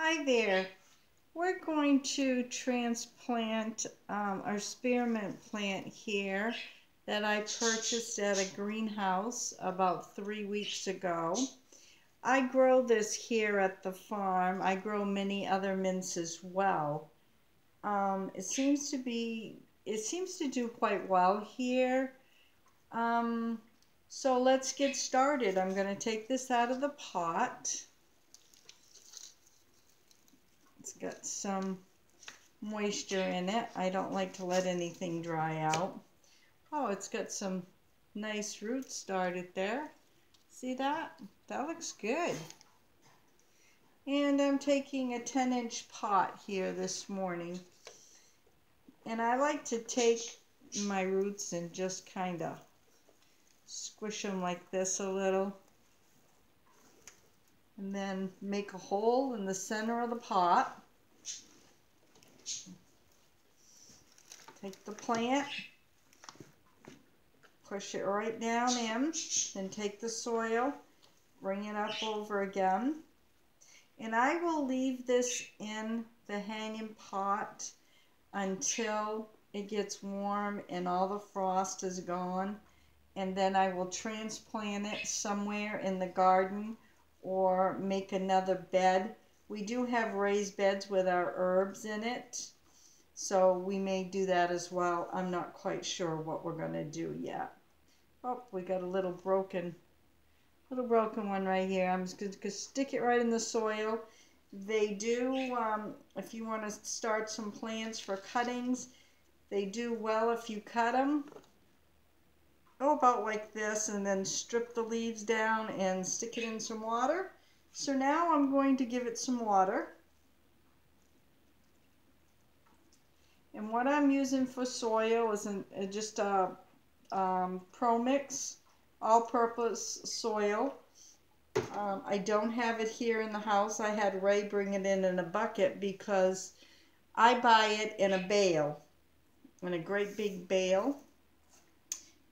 Hi there. We're going to transplant our spearmint plant here that I purchased at a greenhouse about 3 weeks ago. I grow this here at the farm. I grow many other mints as well. It seems to do quite well here. So let's get started. I'm going to take this out of the pot. It's got some moisture in it. I don't like to let anything dry out. Oh, it's got some nice roots started there. See that? That looks good. And I'm taking a 10-inch pot here this morning. And I like to take my roots and just kind of squish them like this a little. And then make a hole in the center of the pot. Take the plant, push it right down in, then take the soil, bring it up over again. And I will leave this in the hanging pot until it gets warm and all the frost is gone. And then I will transplant it somewhere in the garden or make another bed. We do have raised beds with our herbs in it, so we may do that as well. I'm not quite sure what we're going to do yet. Oh, we got a little broken one right here. I'm just going to stick it right in the soil. They do, if you want to start some plants for cuttings, they do well if you cut them. Go about like this and then strip the leaves down and stick it in some water. So now I'm going to give it some water. And what I'm using for soil is just a Pro Mix all-purpose soil. I don't have it here in the house. I had Ray bring it in a bucket because I buy it in a bale, in a great big bale.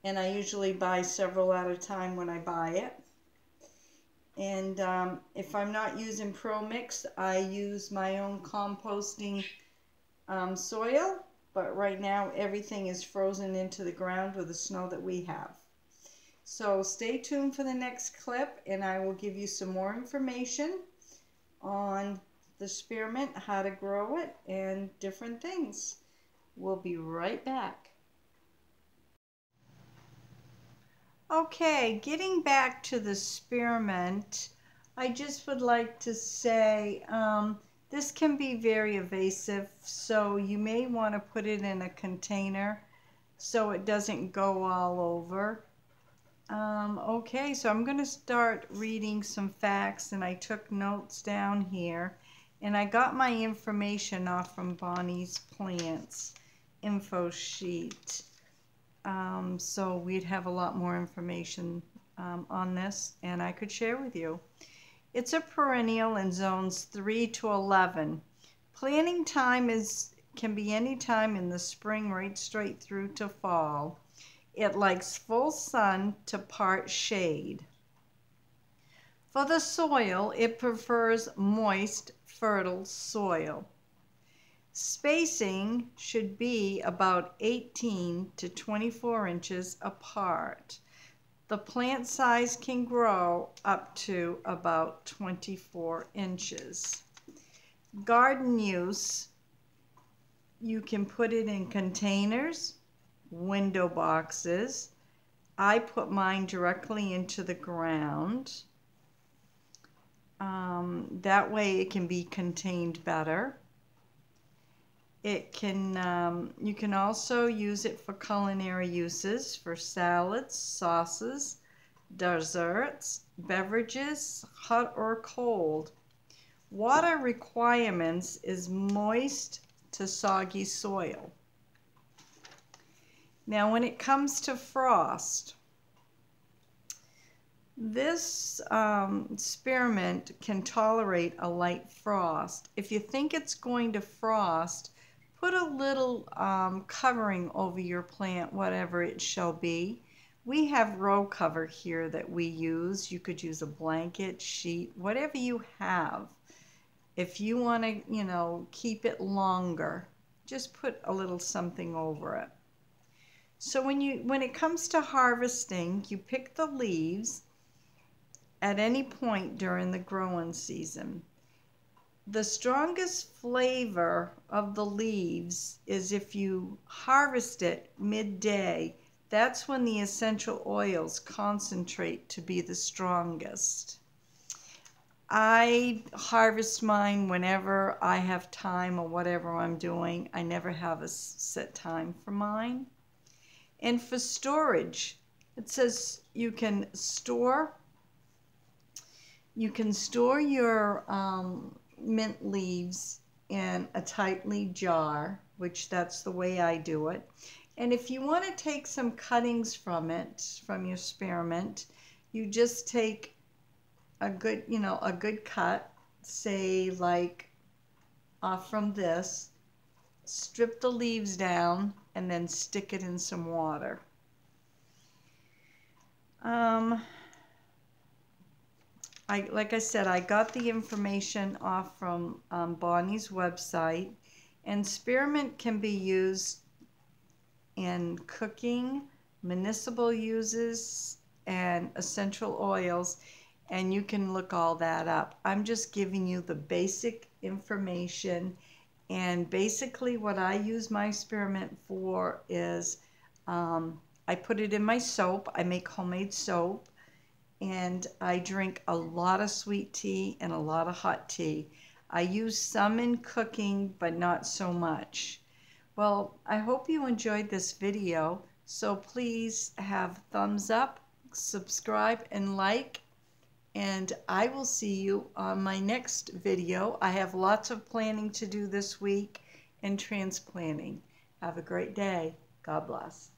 And I usually buy several at a time when I buy it. And if I'm not using Pro Mix, I use my own composting soil. But right now everything is frozen into the ground with the snow that we have. So stay tuned for the next clip and I will give you some more information on the spearmint, how to grow it, and different things. We'll be right back. Okay, getting back to the spearmint, I just would like to say this can be very invasive, so you may want to put it in a container so it doesn't go all over. Okay, so I'm going to start reading some facts, and I took notes down here, and I got my information off from Bonnie's Plants info sheet. So we'd have a lot more information on this, and I could share with you. It's a perennial in zones 3 to 11. Planting time can be any time in the spring right straight through to fall. It likes full sun to part shade. For the soil, it prefers moist, fertile soil. Spacing should be about 18 to 24 inches apart. The plant size can grow up to about 24 inches. Garden use, you can put it in containers, window boxes. I put mine directly into the ground. That way it can be contained better. It can, you can also use it for culinary uses, for salads, sauces, desserts, beverages, hot or cold. Water requirements is moist to soggy soil. Now when it comes to frost, this spearmint can tolerate a light frost. If you think it's going to frost, put a little covering over your plant, whatever it shall be. We have row cover here that we use. You could use a blanket, sheet, whatever you have. If you want to, you know, keep it longer, just put a little something over it. So when it comes to harvesting, you pick the leaves at any point during the growing season. The strongest flavor of the leaves is if you harvest it midday. That's when the essential oils concentrate to be the strongest. I harvest mine whenever I have time or whatever I'm doing. I never have a set time for mine. And for storage, it says you can store your mint leaves in a tightly jar, which that's the way I do it. And if you want to take some cuttings from it, from your spearmint, you just take a good, you know, a good cut, say like off from this, strip the leaves down, and then stick it in some water. Like I said, I got the information off from Bonnie's website, and spearmint can be used in cooking, municipal uses, and essential oils, and you can look all that up. I'm just giving you the basic information, and basically what I use my spearmint for is I put it in my soap. I make homemade soap. And I drink a lot of sweet tea and a lot of hot tea. I use some in cooking, but not so much. Well, I hope you enjoyed this video, so please have thumbs up, subscribe, and like, and I will see you on my next video. I have lots of planning to do this week and transplanting. Have a great day. God bless.